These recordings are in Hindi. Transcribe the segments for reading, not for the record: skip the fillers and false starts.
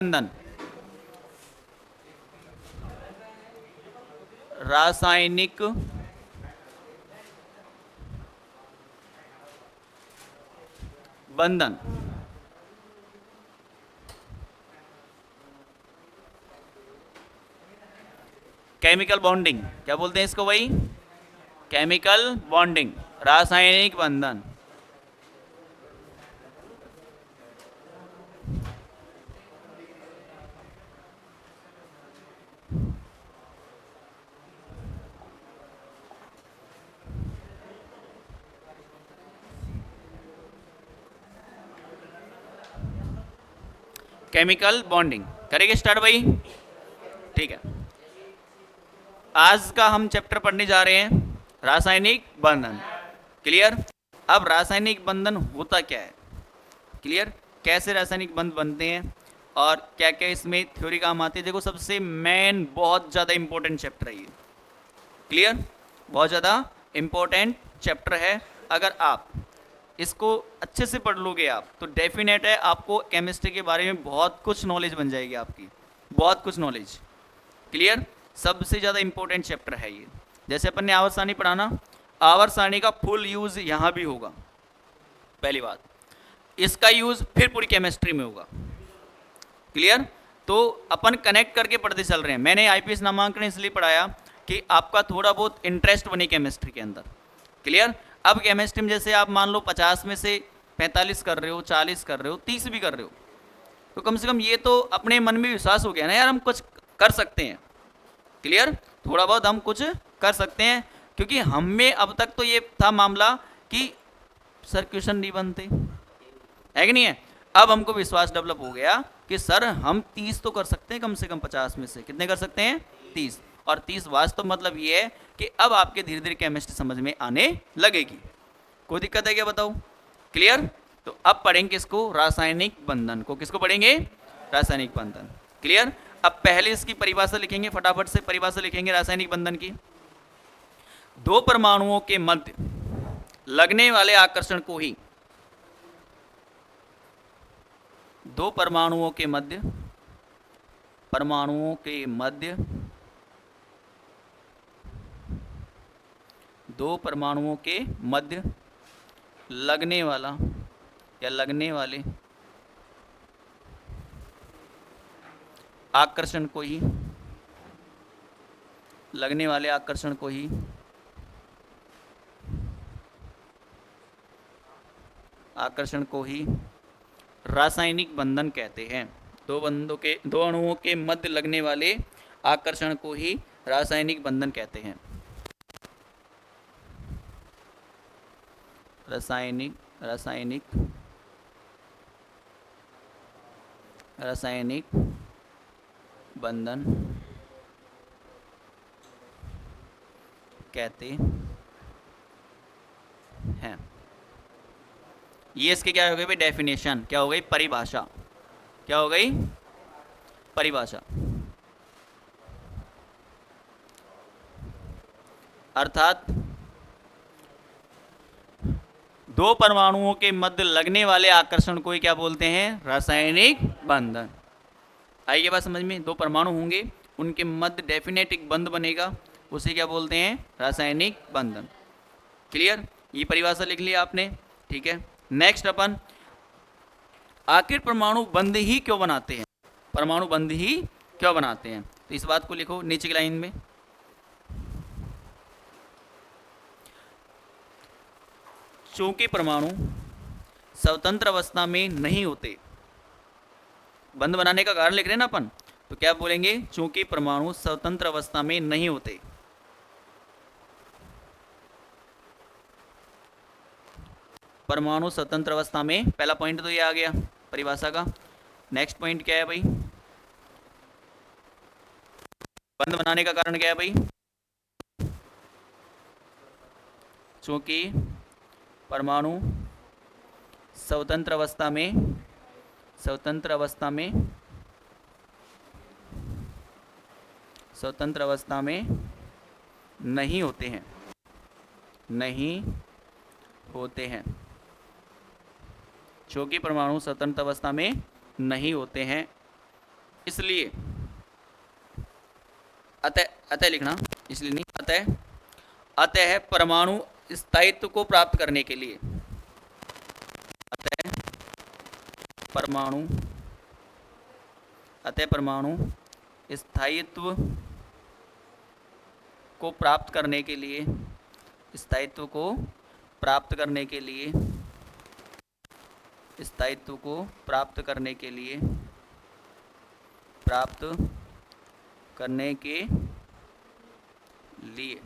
बंधन, रासायनिक बंधन, केमिकल बॉन्डिंग, क्या बोलते हैं इसको भाई? केमिकल बॉन्डिंग, रासायनिक बंधन। केमिकल बॉन्डिंग करेंगे स्टार्ट भाई। ठीक है, आज का हम चैप्टर पढ़ने जा रहे हैं रासायनिक बंधन। क्लियर? अब रासायनिक बंधन होता क्या है, क्लियर, कैसे रासायनिक बंध बनते हैं और क्या क्या इसमें थ्योरी काम आती है। देखो सबसे मेन बहुत ज़्यादा इंपॉर्टेंट चैप्टर है ये। क्लियर? बहुत ज़्यादा इंपॉर्टेंट चैप्टर है। अगर आप इसको अच्छे से पढ़ लोगे आप तो डेफिनेट है आपको केमिस्ट्री के बारे में बहुत कुछ नॉलेज बन जाएगी आपकी, बहुत कुछ नॉलेज। क्लियर? सबसे ज़्यादा इंपॉर्टेंट चैप्टर है ये। जैसे अपन ने आवर्त सारणी पढ़ा ना, आवर्त सारणी का फुल यूज़ यहाँ भी होगा, पहली बात। इसका यूज़ फिर पूरी केमिस्ट्री में होगा। क्लियर? तो अपन कनेक्ट करके पढ़ते चल रहे हैं। मैंने आईपीएस नामांकन इसलिए पढ़ाया कि आपका थोड़ा बहुत इंटरेस्ट बने केमिस्ट्री के अंदर। क्लियर? अब केमिस्ट्री में जैसे आप मान लो 50 में से 45 कर रहे हो, 40 कर रहे हो, 30 भी कर रहे हो, तो कम से कम ये तो अपने मन में विश्वास हो गया ना यार हम कुछ कर सकते हैं। क्लियर? थोड़ा बहुत हम कुछ कर सकते हैं, क्योंकि हम में अब तक तो ये था मामला कि सर क्वेश्चन नहीं बनते, है कि नहीं है। अब हमको विश्वास डेवलप हो गया कि सर हम 30 तो कर सकते हैं, कम से कम 50 में से कितने कर सकते हैं? 30। और 30 वास्तव मतलब ये है कि अब आपके धीरे धीरे केमिस्ट्री समझ में आने लगेगी। कोई दिक्कत है क्या बताओ? क्लियर? तो अब पढ़ेंगे इसको, रासायनिक बंधन को। किसको पढ़ेंगे? रासायनिक बंधन। क्लियर? अब पहले इसकी परिभाषा लिखेंगे, फटाफट से परिभाषा लिखेंगे रासायनिक बंधन की। दो परमाणुओं के मध्य लगने वाले आकर्षण को ही, दो परमाणुओं के मध्य, परमाणुओं के मध्य, दो परमाणुओं के मध्य लगने वाला या लगने वाले आकर्षण को ही, लगने वाले आकर्षण को ही आकर्षण को ही रासायनिक बंधन कहते हैं। दो अणुओं के मध्य लगने वाले आकर्षण को ही रासायनिक बंधन कहते हैं। रासायनिक रासायनिक रासायनिक बंधन कहते हैं। ये इसके क्या हो गई भाई? डेफिनेशन। क्या हो गई? परिभाषा। क्या हो गई? परिभाषा। अर्थात दो परमाणुओं के मध्य लगने वाले आकर्षण को ही क्या बोलते हैं? रासायनिक बंधन। आइए बात समझ में। दो परमाणु होंगे, उनके मध्य डेफिनेट एक बंध बनेगा, उसे क्या बोलते हैं? रासायनिक बंधन। क्लियर? ये परिभाषा लिख लिया आपने। ठीक है, नेक्स्ट अपन आखिर परमाणु बंध ही क्यों बनाते हैं, परमाणु बंध ही क्यों बनाते हैं, तो इस बात को लिखो नीचे की लाइन में। चूंकि परमाणु स्वतंत्र अवस्था में नहीं होते, बंध बनाने का कारण लिख रहे हैं ना अपन, तो क्या बोलेंगे? चूंकि परमाणु स्वतंत्र अवस्था में नहीं होते, परमाणु स्वतंत्र अवस्था में, पहला पॉइंट तो ये आ गया परिभाषा का। नेक्स्ट पॉइंट क्या है भाई? बंध बनाने का कारण क्या है भाई? चूंकि परमाणु स्वतंत्र अवस्था में, स्वतंत्र अवस्था में, स्वतंत्र अवस्था में नहीं होते हैं, नहीं होते हैं, चूंकि परमाणु स्वतंत्र अवस्था में नहीं होते हैं, इसलिए अतः, अतः लिखना, इसलिए नहीं, अतः, अतः परमाणु स्थायित्व को प्राप्त करने के लिए, अतः परमाणु, अतः परमाणु स्थायित्व को प्राप्त करने के लिए, स्थायित्व को प्राप्त करने के लिए, स्थायित्व को प्राप्त करने के लिए, प्राप्त करने के लिए,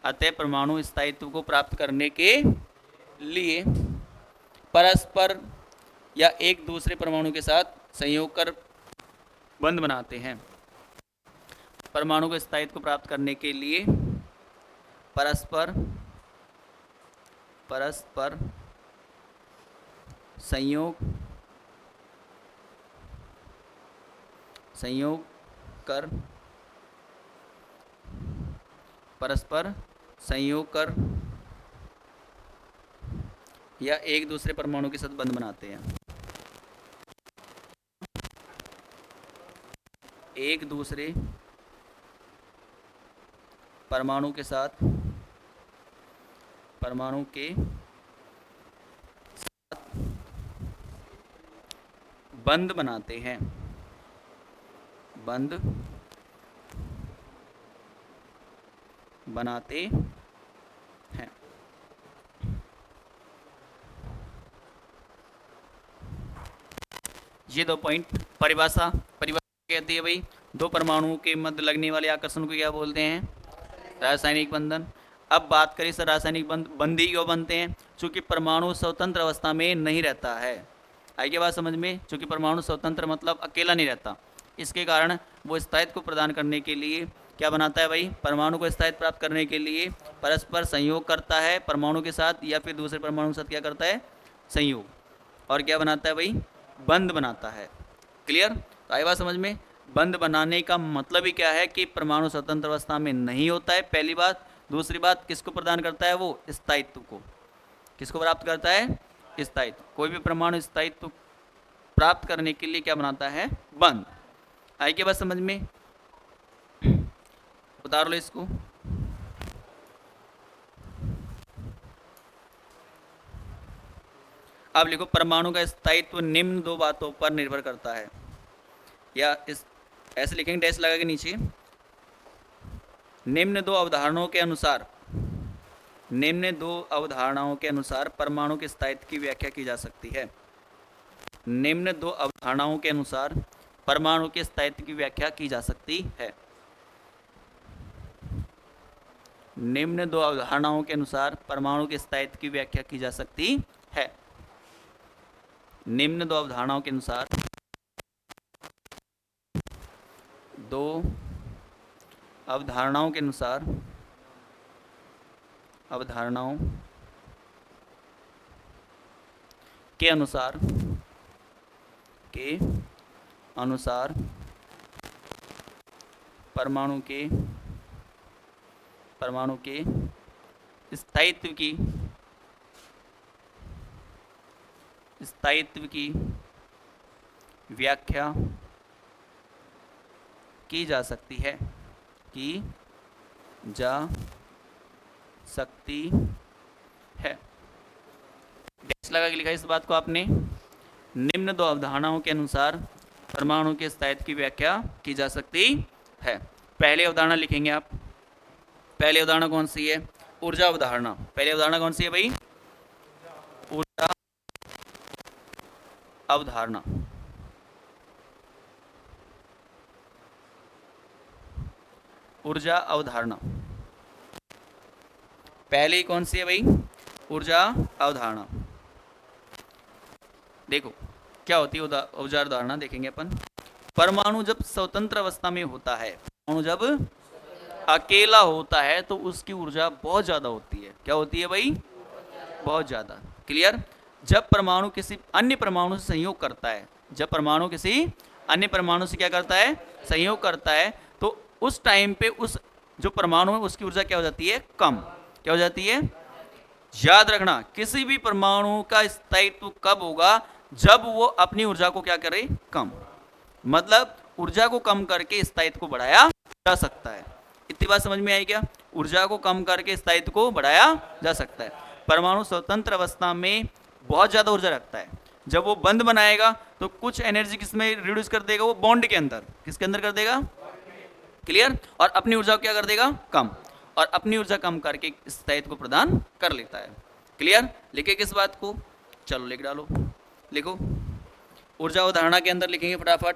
अतः परमाणु स्थायित्व को प्राप्त करने के लिए परस्पर या एक दूसरे परमाणु के साथ संयोग कर बंध बनाते हैं। परमाणु के स्थायित्व को प्राप्त करने के लिए परस्पर संयोग कर, परस्पर संयोग कर या एक दूसरे परमाणु के साथ बंध बनाते हैं। एक दूसरे परमाणु के साथ बंध बनाते हैं, बंध बनाते हैं। ये दो पॉइंट। परिभाषा कहती है भाई, दो परमाणुओं के मध्य लगने वाले आकर्षण को क्या बोलते हैं? रासायनिक बंधन। अब बात करें सर, रासायनिक बंध ही क्यों बनते हैं? चूंकि परमाणु स्वतंत्र अवस्था में नहीं रहता है। आई क्या बात समझ में? चूंकि परमाणु स्वतंत्र मतलब अकेला नहीं रहता, इसके कारण वो स्थायित्व को प्रदान करने के लिए क्या बनाता है भाई? परमाणु को स्थायित्व प्राप्त करने के लिए परस्पर संयोग करता है परमाणु के साथ, या फिर दूसरे परमाणु के साथ क्या करता है? संयोग। और क्या बनाता है भाई? बंध बनाता है। क्लियर? तो आई बात समझ में? बंध बनाने का मतलब ही क्या है कि परमाणु स्वतंत्र अवस्था में नहीं होता है, पहली बात। दूसरी बात, किसको प्रदान करता है? वो स्थायित्व को। किसको प्राप्त करता है? स्थायित्व। कोई भी परमाणु स्थायित्व प्राप्त करने के लिए क्या बनाता है? बंध। आई क्या बात समझ में? उतार लो इसको। अब लिखो, परमाणु का स्थायित्व निम्न दो बातों पर निर्भर करता है, या इस ऐसे लिखेंगे डैश लगा के नीचे। निम्न दो अवधारणाओं के अनुसार, निम्न दो अवधारणाओं के अनुसार परमाणु के स्थायित्व की व्याख्या की जा सकती है। निम्न दो अवधारणाओं के अनुसार परमाणु के स्थायित्व की व्याख्या की जा सकती है। निम्न दो अवधारणाओं के अनुसार परमाणु के स्थायित्व की व्याख्या की जा सकती है। निम्न दो अवधारणाओं के अनुसार, दो अवधारणाओं के अनुसार, अवधारणाओं के अनुसार, के अनुसार परमाणु के स्थायित्व की व्याख्या की जा सकती है, की जा सकती है। डैश लगा के लिखा इस बात को आपने। निम्न दो अवधारणाओं के अनुसार परमाणु के स्थायित्व की व्याख्या की जा सकती है। पहली अवधारणा लिखेंगे आप। पहली अवधारणा कौन सी है? ऊर्जा अवधारणा। पहली अवधारणा कौन सी है भाई? ऊर्जा अवधारणा। ऊर्जा अवधारणा पहली कौन सी है भाई? ऊर्जा अवधारणा। देखो क्या होती है ऊर्जा अवधारणा, देखेंगे अपन। परमाणु जब स्वतंत्र अवस्था में होता है, परमाणु जब अकेला होता है तो उसकी ऊर्जा बहुत ज्यादा होती है। क्या होती है भाई? बहुत ज्यादा। क्लियर? जब परमाणु किसी अन्य परमाणु से संयोग करता है, जब परमाणु किसी अन्य परमाणु से क्या करता है? संयोग करता है, तो उस टाइम पे उस जो परमाणु है उसकी ऊर्जा क्या हो जाती है? कम। क्या हो जाती है? याद रखना, किसी भी परमाणु का स्थायित्व कब होगा? जब वो अपनी ऊर्जा को क्या करे, कम, मतलब ऊर्जा को कम करके स्थायित्व को बढ़ाया जा सकता है। इतनी बात समझ में आई क्या? ऊर्जा को कम करके स्थायित्व को बढ़ाया जा सकता है। परमाणु स्वतंत्र अवस्था में बहुत ज्यादा ऊर्जा रखता है, जब वो बंद बनाएगा तो कुछ एनर्जी किसमें रिड्यूस कर देगा, वो बॉन्ड के अंदर, किसके अंदर कर देगा, क्लियर, और अपनी ऊर्जा को क्या कर देगा, कम, और अपनी ऊर्जा कम करके स्थायित्व को प्रदान कर लेता है। क्लियर, लिखे किस बात को, चलो लिख डालो, लिखो, ऊर्जा अवधारणा के अंदर लिखेंगे फटाफट।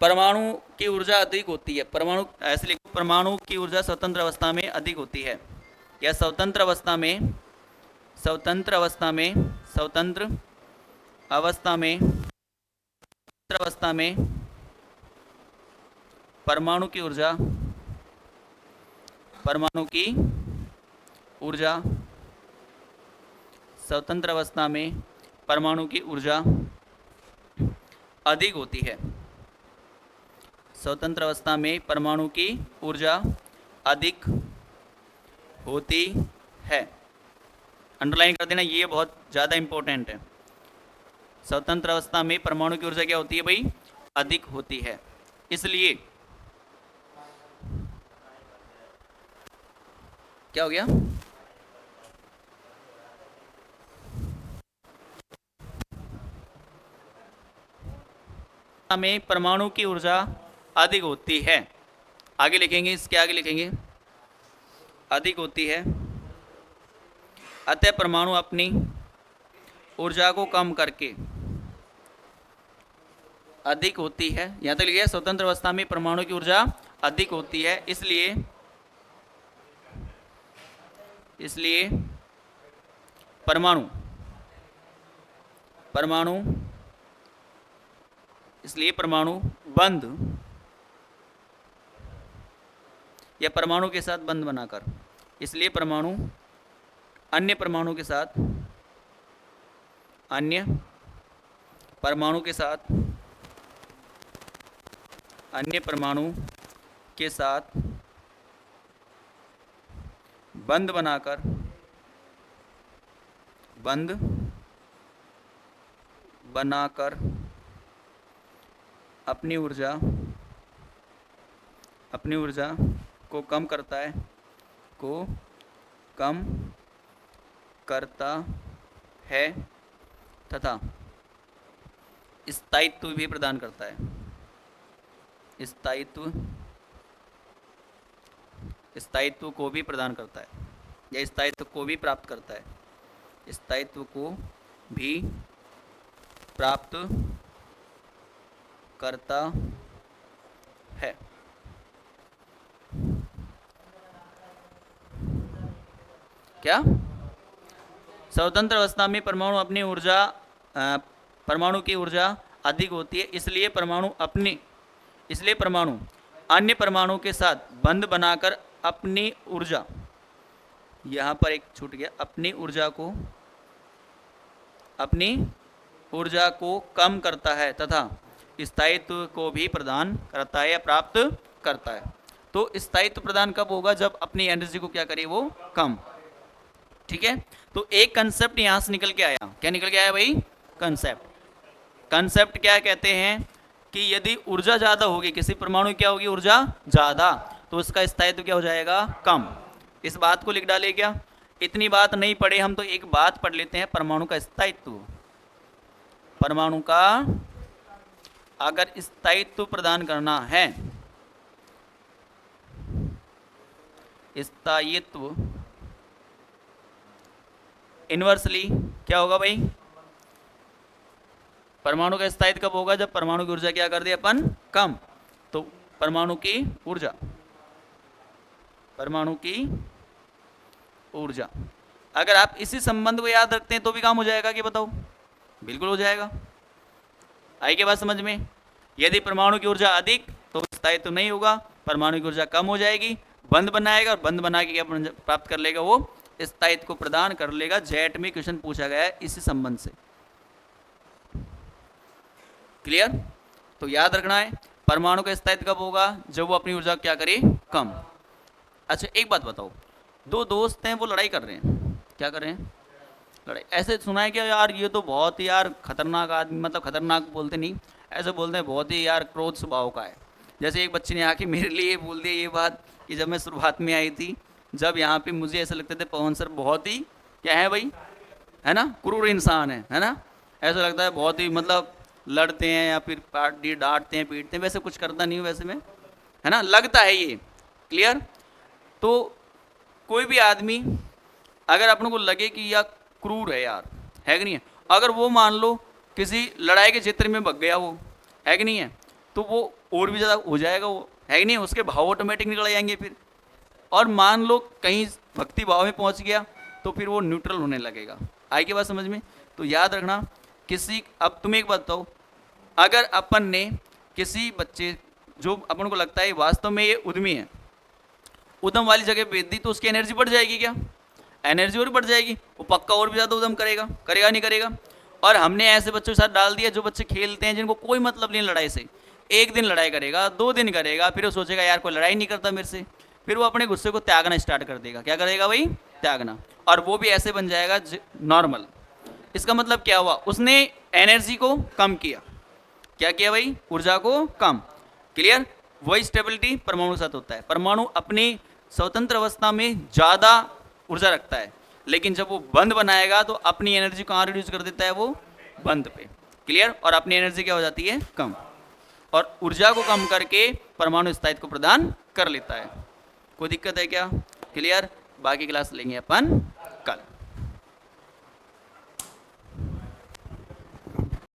परमाणु की ऊर्जा अधिक होती है, परमाणु ऐसे लिखो, परमाणु की ऊर्जा स्वतंत्र अवस्था में अधिक होती है, या स्वतंत्र अवस्था में, स्वतंत्र अवस्था में, स्वतंत्र अवस्था में, स्वतंत्र अवस्था में परमाणु की ऊर्जा, परमाणु की ऊर्जा, स्वतंत्र अवस्था में परमाणु की ऊर्जा अधिक होती है, स्वतंत्र अवस्था में परमाणु की ऊर्जा अधिक होती है। अंडरलाइन कर देना, ये बहुत ज़्यादा इंपॉर्टेंट है। स्वतंत्र अवस्था में परमाणु की ऊर्जा क्या होती है भाई, अधिक होती है। इसलिए क्या हो गया, में परमाणु की ऊर्जा अधिक होती है, आगे लिखेंगे, इसके आगे लिखेंगे, अधिक होती है, अतः परमाणु अपनी ऊर्जा को कम करके, अधिक होती है, यहां तक लिखिए, स्वतंत्र अवस्था में परमाणु की ऊर्जा अधिक होती है, इसलिए परमाणु परमाणु इसलिए परमाणु बंद, या परमाणु के साथ बंद बनाकर, इसलिए परमाणु अन्य परमाणु के साथ, अन्य परमाणु के साथ, अन्य परमाणु के साथ बंद बनाकर, बंद बनाकर अपनी ऊर्जा को कम करता है, को कम करता है तथा स्थायित्व भी प्रदान करता है, स्थायित्व को भी प्रदान करता है, या स्थायित्व को भी प्राप्त करता है, स्थायित्व को भी प्राप्त करता है। क्या, स्वतंत्र अवस्था में परमाणु अपनी ऊर्जा, परमाणु की ऊर्जा अधिक होती है, इसलिए परमाणु अन्य परमाणु के साथ बंध बनाकर अपनी ऊर्जा, यहाँ पर एक छूट गया, अपनी ऊर्जा को कम करता है तथा स्थायित्व को भी प्रदान करता है या प्राप्त करता है। तो स्थायित्व प्रदान कब होगा, जब अपनी एनर्जी को क्या करे, वो कम, ठीक है। तो एक कंसेप्ट यहां से निकल के आया, क्या निकल के आया भाई, कंसेप्ट क्या कहते हैं कि यदि ऊर्जा ज्यादा होगी, किसी परमाणु क्या होगी, ऊर्जा ज्यादा, तो उसका स्थायित्व क्या हो जाएगा, कम। इस बात को लिख डाले क्या, इतनी बात नहीं पढ़े हम, तो एक बात पढ़ लेते हैं, परमाणु का स्थायित्व, परमाणु का अगर स्थायित्व प्रदान करना है, स्थायित्व इनवर्सली क्या होगा भाई, परमाणु का स्थायित्व कब होगा, जब परमाणु की ऊर्जा क्या कर दे अपन, कम। तो परमाणु की ऊर्जा अगर आप इसी संबंध को याद रखते हैं तो भी काम हो जाएगा, कि बताओ, बिल्कुल हो जाएगा। आई के बात समझ में, यदि परमाणु की ऊर्जा अधिक तो स्थायित्व नहीं होगा, परमाणु की ऊर्जा कम हो जाएगी, बंद बनाएगा, और बंद बना के क्या प्राप्त कर लेगा, वो स्थायित्व को प्रदान कर लेगा। जेट में क्वेश्चन पूछा गया है इसी संबंध से, क्लियर। तो याद रखना है, परमाणु का स्थायित्व कब होगा, जब वो अपनी ऊर्जा क्या करे, कम। अच्छा एक बात बताओ, दो दोस्त हैं, वो लड़ाई कर रहे हैं, क्या कर रहे हैं, लड़ाई। ऐसे सुना है क्या यार, ये तो बहुत ही यार खतरनाक आदमी, मतलब खतरनाक बोलते नहीं, ऐसे बोलते हैं बहुत ही यार क्रोध स्वभाव का है। जैसे एक बच्चे ने आके मेरे लिए बोल दिया ये बात कि जब मैं शुरुआत में आई थी, जब यहाँ पे मुझे ऐसे लगते थे पवन सर बहुत ही क्या है भाई, है ना, क्रूर इंसान है ना, ऐसा लगता है बहुत ही मतलब लड़ते हैं या फिर डांटते हैं पीटते हैं, वैसे कुछ करता नहीं हूँ वैसे में, है ना, लगता है ये। क्लियर। तो कोई भी आदमी अगर अपने को लगे कि यार क्रूर है यार, है कि नहीं है, अगर वो मान लो किसी लड़ाई के क्षेत्र में भग गया वो, है कि नहीं है, तो वो और भी ज़्यादा हो जाएगा वो, है कि नहीं, उसके भाव ऑटोमेटिक निकल जाएंगे फिर। और मान लो कहीं भक्ति भाव में पहुंच गया तो फिर वो न्यूट्रल होने लगेगा। आई की बात समझ में। तो याद रखना किसी, अब तुम्हें एक बात बताओ, अगर अपन ने किसी बच्चे जो अपन को लगता है वास्तव में ये उद्यमी है, उद्यम वाली जगह भेज दी तो उसकी एनर्जी बढ़ जाएगी क्या, एनर्जी और बढ़ जाएगी, वो पक्का और भी ज़्यादा उद्यम करेगा, करेगा नहीं करेगा। और हमने ऐसे बच्चों के साथ डाल दिया जो बच्चे खेलते हैं जिनको कोई मतलब नहीं लड़ाई से, एक दिन लड़ाई करेगा, 2 दिन करेगा, फिर वो सोचेगा यार कोई लड़ाई नहीं करता मेरे से, फिर वो अपने गुस्से को त्यागना स्टार्ट कर देगा। क्या करेगा भाई, त्यागना। और वो भी ऐसे बन जाएगा नॉर्मल। इसका मतलब क्या हुआ, उसने एनर्जी को कम किया, क्या किया भाई, ऊर्जा को कम। क्लियर। वही स्टेबिलिटी परमाणु के साथ होता है, परमाणु अपनी स्वतंत्र अवस्था में ज़्यादा ऊर्जा रखता है, लेकिन जब वो बंद बनाएगा तो अपनी एनर्जी कहाँ रिड्यूस कर देता है, वो बंद पे। क्लियर। और अपनी एनर्जी क्या हो जाती है, कम, और ऊर्जा को कम करके परमाणु स्थायित्व को प्रदान कर लेता है। कोई दिक्कत है क्या। क्लियर। बाकी क्लास लेंगे अपन कल।